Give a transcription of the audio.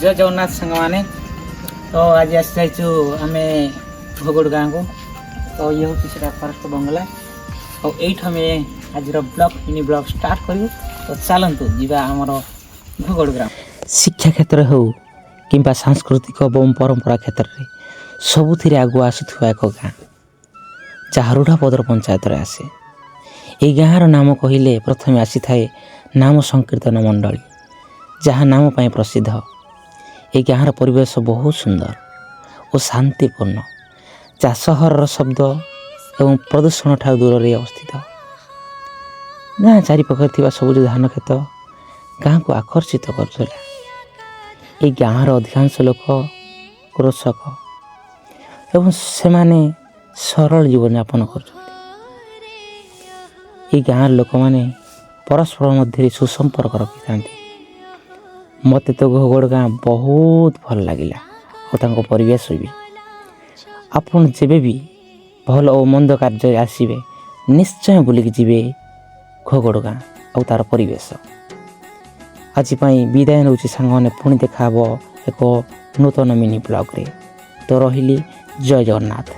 जय जगन्नाथ सांग मैंने तो आज आसी जाइचु आम भोगड़ गाँव को। तो ये हूँ फॉरेस्ट बंगला और एट आम आज ब्लॉग मिनी ब्लॉग स्टार्ट करूँ। तो चलतु जीवा आमर भोगड़ ग्राम। शिक्षा क्षेत्र हो कि सांस्कृतिक और परंपरा क्षेत्र में सबुथ आगु आसुवा एक गाँ जहाँ रूढ़ापदर पंचायत आसे। ये गाँवर नाम कहले प्रथम आसी थाए नाम संकीर्तन मंडली जहाँ नाम पाई प्रसिद्ध। ये गाँवर परिवेश बहुत सुंदर और शांतिपूर्ण जहाँ सहर शब्द एवं प्रदूषण ठार दूर में अवस्थित। गाँ चारिपाखे सबुज धान खेत गाँ को आकर्षित करुला। ये गाँवर अधिकांश लोक कृषक एवं सेमाने सरल जीवन यापन कर। गाँव लोक मैंने परस्पर मध्य सुसंपर्क रखी था। मत तो भोगड़ गाँ बहुत भल लगिला और परिवेश भी। आपन जेबे भी भल और मंद कार्य आसबे निश्चय बुलिक जीवे घोगड़ गाँ और तार परिवेश। आज विदाय नौ सांग पुणी देखा एक नूतन मिनी ब्लॉग रे। तो रही जय जगन्नाथ।